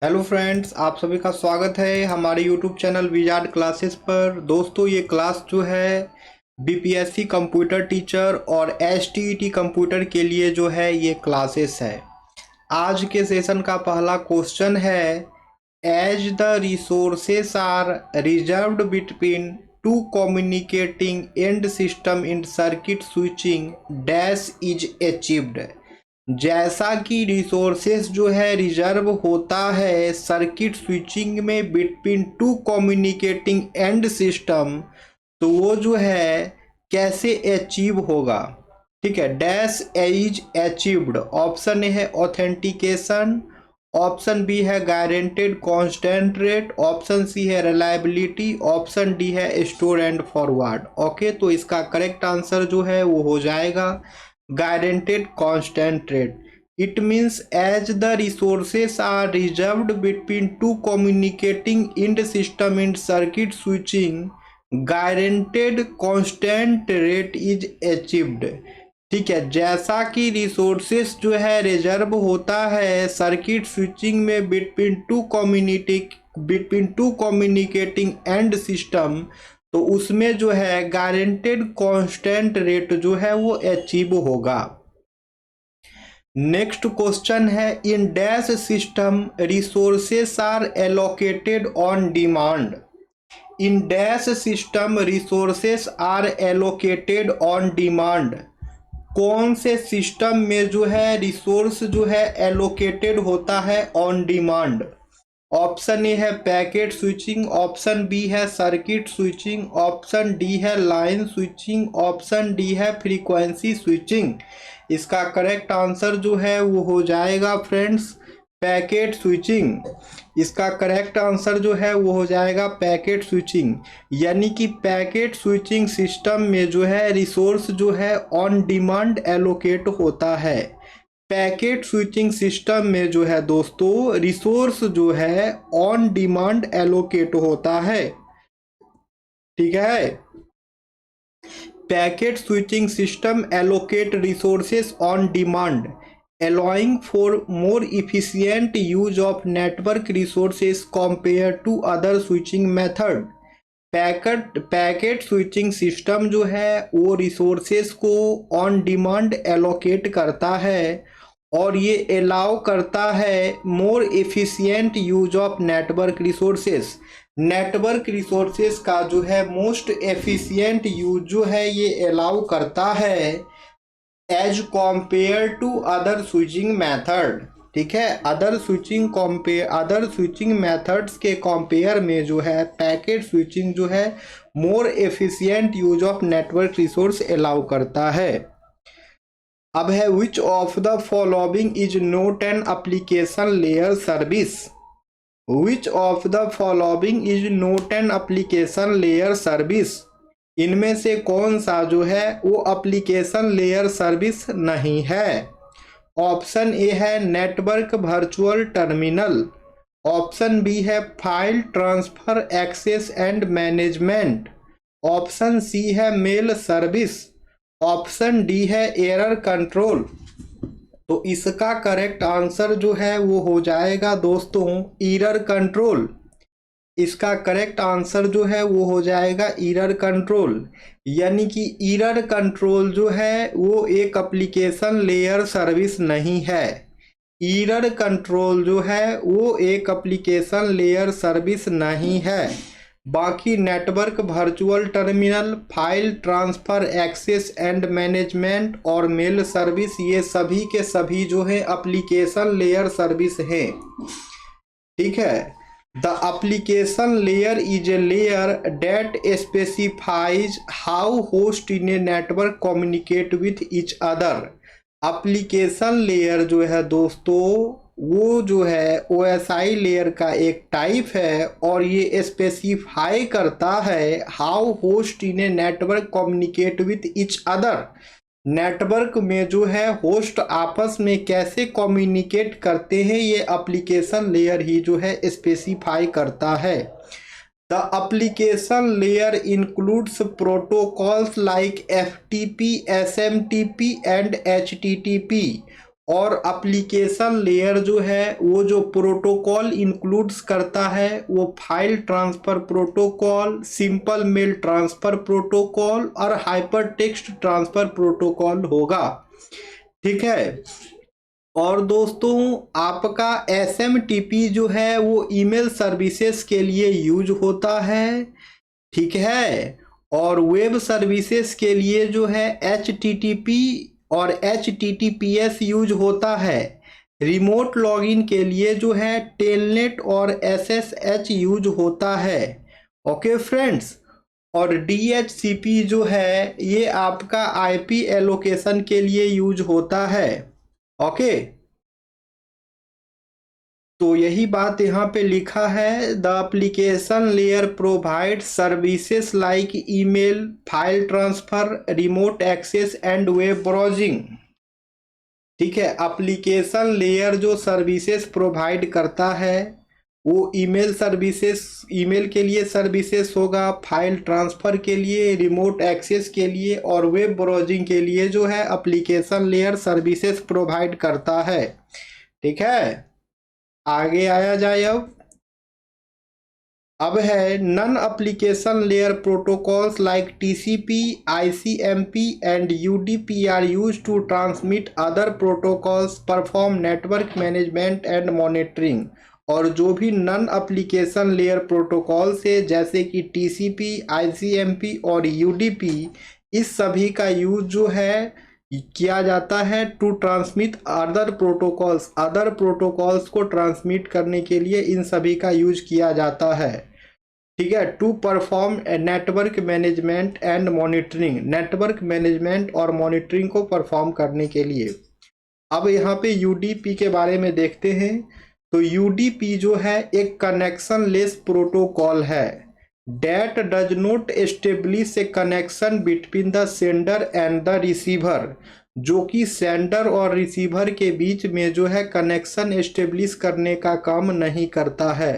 Hello friends, आप सभी का स्वागत है हमारे यूट्यूब चैनल विजार्ड क्लासेस पर। दोस्तों, ये क्लास जो है बीपीएससी कंप्यूटर टीचर और एचटीईटी कंप्यूटर के लिए जो है ये क्लासेस है। आज के सेशन का पहला क्वेश्चन है, as the resources are reserved between two communicating end system in circuit switching dash is achieved. जैसा कि रिसोर्सेस जो है रिजर्व होता है सर्किट स्विचिंग में between two communicating end system, तो वो जो है कैसे अचीव होगा। ठीक है, dash is achieved. Option A है ऑथेंटिकेशन, ऑप्शन बी है guaranteed constant rate, option C है रिलायबिलिटी, ऑप्शन डी है स्टोर एंड फॉरवर्ड। ओके, तो इसका करेक्ट आंसर जो है वो हो जाएगा guaranteed constant rate. It means as the resources are reserved between two communicating end system in circuit switching, guaranteed constant rate is achieved. ठीक है, जैसा कि रिसोर्सेस जो है रिजर्व होता है सर्किट स्विचिंग में between two communicating end system, तो उसमें जो है गारंटेड कांस्टेंट रेट जो है वो अचीव होगा। नेक्स्ट क्वेश्चन है, in dash system resources are allocated on demand. In dash system resources are allocated on demand. कौन से सिस्टम में जो है रिसोर्स जो है एलोकेटेड होता है ऑन डिमांड। ऑप्शन ए है पैकेट स्विचिंग, ऑप्शन बी है सर्किट स्विचिंग, ऑप्शन डी है लाइन स्विचिंग, ऑप्शन डी है फ्रीक्वेंसी स्विचिंग। इसका करेक्ट आंसर जो है वो हो जाएगा फ्रेंड्स पैकेट स्विचिंग। इसका करेक्ट आंसर जो है वो हो जाएगा पैकेट स्विचिंग। यानी कि पैकेट स्विचिंग सिस्टम में जो है रिसोर्स जो है ऑन डिमांड एलोकेट होता है। पैकेट स्विचिंग सिस्टम में जो है दोस्तों रिसोर्स जो है ऑन डिमांड एलोकेट होता है। ठीक है, packet switching system allocate resources on demand allowing for more efficient use of network resources compared to other switching method। Packet switching system जो है वो रिसोर्सेस को ऑन डिमांड एलोकेट करता है और ये अलाउ करता है more efficient use of network resources. Network resources का जो है मोस्ट एफिशिएंट यूज जो है ये अलाउ करता है as compare to other switching method. ठीक है, अदर स्विचिंग मेथड्स के कंपेयर में जो है पैकेट स्विचिंग जो है more efficient use of network resource allow करता है। अब है which of the following is not an application layer service. Which of the following is not an application layer service. इनमें से कौन सा जो है वो एप्लीकेशन लेयर सर्विस नहीं है। ऑप्शन ए है network virtual terminal, option B है file transfer access and management, option C है मेल सर्विस, ऑप्शन डी है एरर कंट्रोल। तो इसका करेक्ट आंसर जो है वो हो जाएगा दोस्तों एरर कंट्रोल। इसका करेक्ट आंसर जो है वो हो जाएगा एरर कंट्रोल। यानी कि एरर कंट्रोल जो है वो एक एप्लीकेशन लेयर सर्विस नहीं है। एरर कंट्रोल जो है वो एक एप्लीकेशन लेयर सर्विस नहीं है। बाकी network virtual terminal, file transfer access and management और मेल सर्विस ये सभी के सभी जो है एप्लीकेशन लेयर सर्विस हैं। ठीक है, the application layer is a layer that specifies how hosts in a network communicate with each other। Application layer जो है दोस्तों वो जो है OSI लेयर का एक टाइप है और ये स्पेसिफाई करता है how host in a network communicate with each other. Network में जो है होस्ट आपस में कैसे कम्युनिकेट करते हैं ये एप्लीकेशन लेयर ही जो है स्पेसिफाई करता है। The application layer includes protocols like FTP, SMTP and HTTP। और एप्लीकेशन लेयर जो है वो जो प्रोटोकॉल इंक्लूड्स करता है वो file transfer protocol, simple mail transfer protocol और हाइपर टेक्स्ट ट्रांसफर प्रोटोकॉल होगा। ठीक है। और दोस्तों आपका SMTP जो है वो ईमेल सर्विसेज के लिए यूज होता है। ठीक है। और वेब सर्विसेज के लिए जो है HTTP और HTTPS यूज होता है। रिमोट लॉगिन के लिए जो है टेलनेट और SSH यूज होता है। Okay friends. और DHCP जो है ये आपका IP एलोकेशन के लिए यूज होता है। ओके। तो यही बात यहाँ पे लिखा है, the application layer provide services like email, file transfer, remote access and web browsing. ठीक है। एप्लीकेशन लेयर जो सर्विसेज प्रोवाइड करता है वो ईमेल सर्विसेज, ईमेल के लिए सर्विसेज होगा, फाइल ट्रांसफर के लिए, रिमोट एक्सेस के लिए और वेब ब्राउजिंग के लिए जो है एप्लीकेशन लेयर सर्विसेज प्रोवाइड करता है। ठीक है। आगे आया जाए। अब है non application layer protocols like TCP, ICMP and UDP are use to transmit other protocols, perform network management and monitoring. और जो भी नन एप्लीकेशन लेयर प्रोटोकॉल्स है जैसे कि TCP, ICMP और UDP, इस सभी का यूज जो है किया जाता है to transmit other protocols, other protocols को ट्रांसमिट करने के लिए इन सभी का यूज किया जाता है। ठीक है। To perform network management and monitoring, network management और मॉनिटरिंग को परफॉर्म करने के लिए। अब यहाँ पे UDP के बारे में देखते हैं। तो UDP जो है एक कनेक्शन लेस प्रोटोकॉल है that does not establish a connection between the sender and the receiver, जो कि सेंडर और रिसीवर के बीच में जो है कनेक्शन एस्टेब्लिश करने का काम नहीं करता है।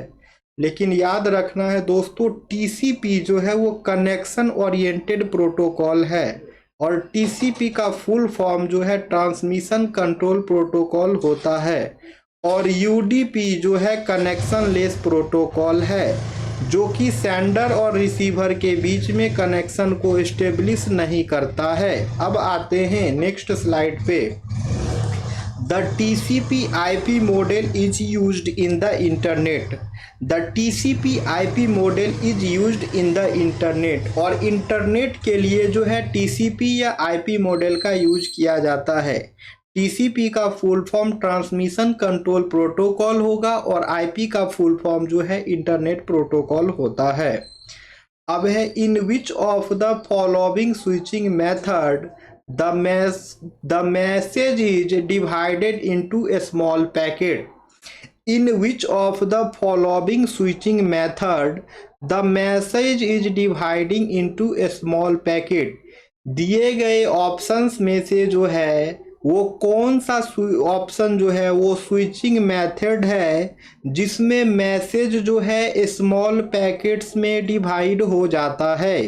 लेकिन याद रखना है दोस्तों, TCP जो है वो कनेक्शन ओरिएंटेड प्रोटोकॉल है और TCP का फुल फॉर्म जो है ट्रांसमिशन कंट्रोल प्रोटोकॉल होता है। और UDP जो है कनेक्शन लेस प्रोटोकॉल है जो कि सेंडर और रिसीवर के बीच में कनेक्शन को एस्टेब्लिश नहीं करता है। अब आते हैं नेक्स्ट स्लाइड पे। The TCP IP model is used in the internet. The TCP IP model is used in the internet. और इंटरनेट के लिए जो है TCP या IP मॉडल का यूज किया जाता है। TCP का full form transmission control protocol होगा और IP का फुल फॉर्म जो है इंटरनेट प्रोटोकॉल होता है। अब है in which of the following switching method the message is divided into a small packet. In which of the following switching method the message is dividing into a small packet. दिए गए options में से जो है वो कौन सा option जो है वो स्विचिंग मेथड है जिसमें मैसेज जो है स्मॉल पैकेट्स में डिवाइड हो जाता है।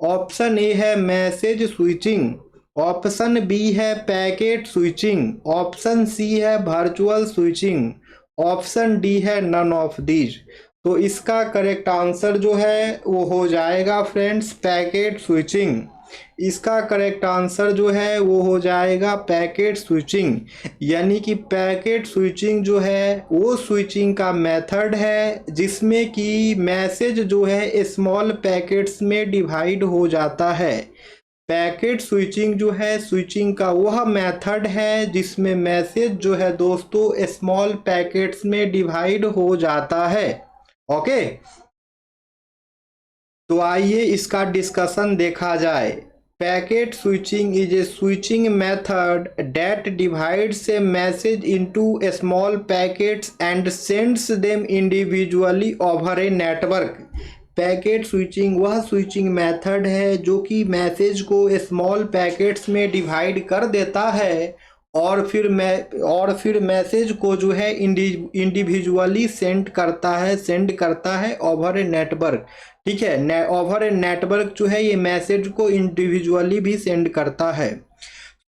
ऑप्शन ए है मैसेज स्विचिंग, ऑप्शन बी है पैकेट स्विचिंग, ऑप्शन सी है वर्चुअल स्विचिंग, ऑप्शन डी है नन ऑफ दीज। तो इसका करेक्ट आंसर जो है वो हो जाएगा फ्रेंड्स पैकेट स्विचिंग। इसका करेक्ट आंसर जो है वो हो जाएगा पैकेट स्विचिंग। यानी कि पैकेट स्विचिंग जो है वो स्विचिंग का मेथड है जिसमें कि मैसेज जो है स्मॉल पैकेट्स में डिवाइड हो जाता है। पैकेट स्विचिंग जो है स्विचिंग का वह मेथड है जिसमें मैसेज जो है दोस्तों स्मॉल पैकेट्स में डिवाइड हो जाता है। ओके। तो आइए इसका डिस्कशन देखा जाए। Packet switching is a switching method that divides a message into small packets and sends them individually over a network। Packet switching वह स्विचिंग मेथड है जो कि मैसेज को स्मॉल पैकेट्स में डिवाइड कर देता है और फिर मैसेज को जो है इंडिविजुअली सेंड करता है ओवर ए नेटवर्क। ठीक है। ओवर ए नेटवर्क जो है ये मैसेज को इंडिविजुअली भी सेंड करता है।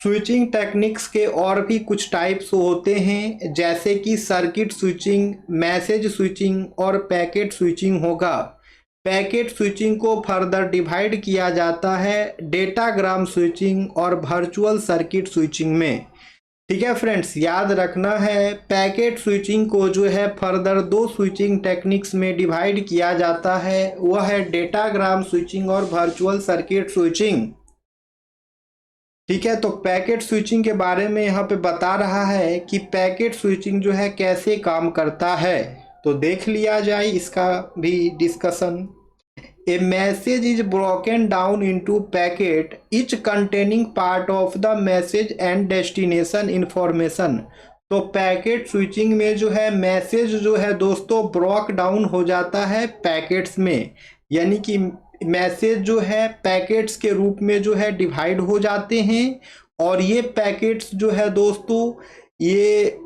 स्विचिंग टेक्निक्स के और भी कुछ टाइप्स होते हैं, जैसे कि सर्किट स्विचिंग, मैसेज स्विचिंग और पैकेट स्विचिंग होगा। पैकेट स्विचिंग को फर्दर डिवाइड किया जाता है डेटाग्राम स्विचिंग और वर्चुअल सर्किट स्विचिंग में। ठीक है फ्रेंड्स, याद रखना है पैकेट स्विचिंग को जो है फर्दर दो स्विचिंग टेक्निक्स में डिवाइड किया जाता है, वह है डेटाग्राम स्विचिंग और वर्चुअल सर्किट स्विचिंग। ठीक है, तो पैकेट स्विचिंग के बारे में यहाँ पे बता रहा है कि पैकेट स्विचिंग जो है कैसे काम करता है, तो देख लिया जाए इसका भी discussion. A message is broken down into packet etch containing part of the message and destination information. तो पैकेट स्विचिंग में जो है मैसेज जो है दोस्तों ब्रोक डाउन हो जाता है पैकेट्स में, यानी कि मैसेज जो है पैकेट्स के रूप में जो है डिवाइड हो जाते हैं, और ये पैकेट्स जो है दोस्तों ये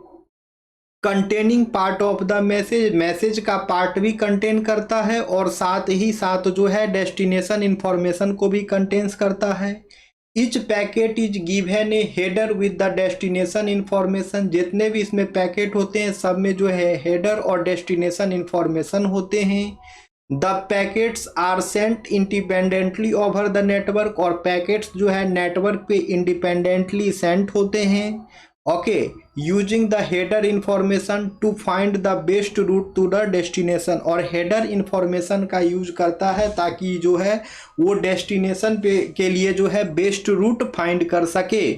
containing part of the message, message का पार्ट भी कंटेन करता है और साथ ही साथ जो है डेस्टिनेशन इंफॉर्मेशन को भी कंटेन्स करता है। Etch packet is given A header with the destination information. जितने भी इसमें पैकेट होते हैं सब में जो है हेडर और डेस्टिनेशन इंफॉर्मेशन होते हैं। The packets are sent independently over the network, और पैकेट्स जो है नेटवर्क पे इंडिपेंडेंटली सेंट होते हैं। Okay, using the header information to find the best route to the destination, और हेडर इंफॉर्मेशन का यूज करता है ताकि जो है वो डेस्टिनेशन पे के लिए जो है बेस्ट रूट फाइंड कर सके।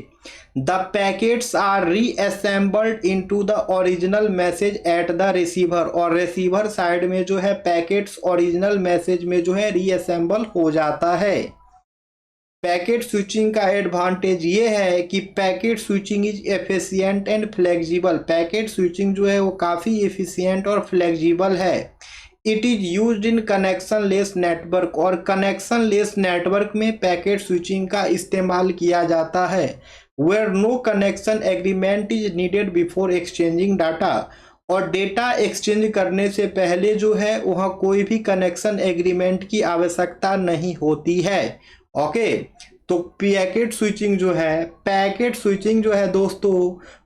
The packets are reassembled into the original message at the receiver, और रिसीवर साइड में जो है पैकेट्स ओरिजिनल मैसेज में जो है रीअसेंबल हो जाता है। पैकेट स्विचिंग का एडवांटेज ये है कि packet switching is efficient and flexible. Packet switching जो है वो काफ़ी एफिशिएंट और फ्लेक्सिबल है। It is used in connectionless network, और कनेक्शन लेस नेटवर्क में पैकेट स्विचिंग का इस्तेमाल किया जाता है। Where no connection agreement is needed before exchanging data, और डेटा एक्सचेंज करने से पहले जो है वहाँ कोई भी कनेक्शन एग्रीमेंट की आवश्यकता नहीं होती है। ओके, तो पैकेट स्विचिंग जो है दोस्तों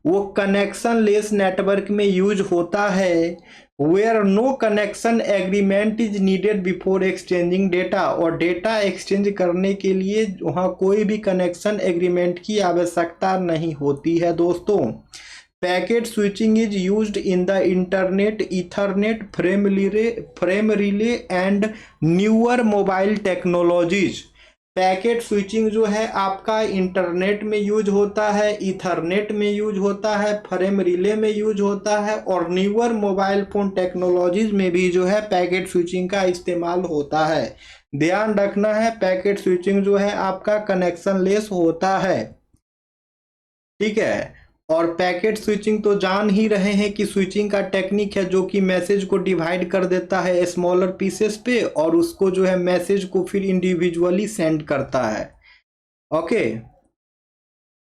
वो कनेक्शन लेस नेटवर्क में यूज होता है। Where no connection agreement is needed before exchanging data, और डेटा एक्सचेंज करने के लिए वहाँ कोई भी कनेक्शन एग्रीमेंट की आवश्यकता नहीं होती है दोस्तों। Packet switching is used in the internet, Ethernet, frame relay and newer mobile technologies. Packet switching जो है आपका इंटरनेट में यूज होता है, ईथरनेट में यूज होता है, फ्रेम रिले में यूज होता है, और न्यूअर मोबाइल फोन टेक्नोलॉजीज में भी जो है पैकेट स्विचिंग का इस्तेमाल होता है। ध्यान रखना है पैकेट स्विचिंग जो है आपका कनेक्शन लेस होता है। ठीक है, और पैकेट स्विचिंग तो जान ही रहे हैं कि स्विचिंग का टेक्निक है जो कि मैसेज को डिवाइड कर देता है स्मॉलर पीसेस पे, और उसको जो है मैसेज को फिर इंडिविजुअली सेंड करता है। ओके,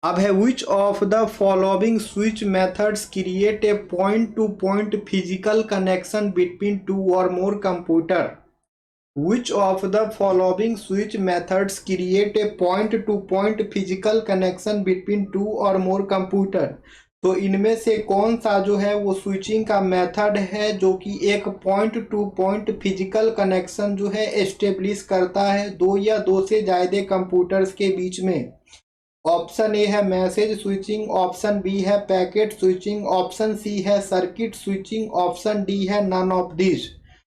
अब है which of the following switch methods create a point two point physical connection between two और मोर computer. Which of the following switch methods create a point-to-point physical connection between two or more computer? तो इनमें से कौन सा जो है वो switching का मेथड है जो कि एक point two point physical connection जो है एस्टेब्लिश करता है दो या दो से ज़्यादा कंप्यूटर्स के बीच में। ऑप्शन ए है मैसेज स्विचिंग, ऑप्शन बी है पैकेट स्विचिंग, ऑप्शन सी है सर्किट स्विचिंग, ऑप्शन डी है नन ऑफ दिस।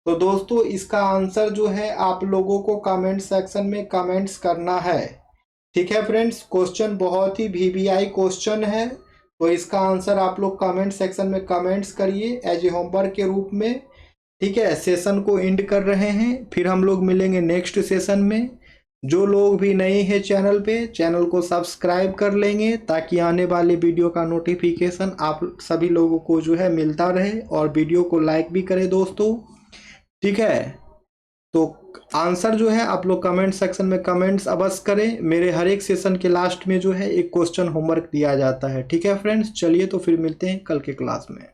तो दोस्तों इसका आंसर जो है आप लोगों को कमेंट सेक्शन में कमेंट्स करना है। ठीक है फ्रेंड्स, क्वेश्चन बहुत ही VBI क्वेश्चन है, तो इसका आंसर आप लोग कमेंट सेक्शन में कमेंट्स करिए एज ए होमवर्क के रूप में। ठीक है, सेशन को एंड कर रहे हैं, फिर हम लोग मिलेंगे नेक्स्ट सेशन में। जो लोग भी नए हैं चैनल पे, चैनल को सब्सक्राइब कर लेंगे ताकि आने वाले वीडियो का नोटिफिकेशन आप सभी लोगों को जो है मिलता रहे, और वीडियो को लाइक भी करें दोस्तों। ठीक है, तो आंसर जो है आप लोग कमेंट सेक्शन में कमेंट्स अवश्य करें। मेरे हर एक सेशन के लास्ट में जो है एक क्वेश्चन होमवर्क दिया जाता है। ठीक है फ्रेंड्स, चलिए तो फिर मिलते हैं कल के क्लास में।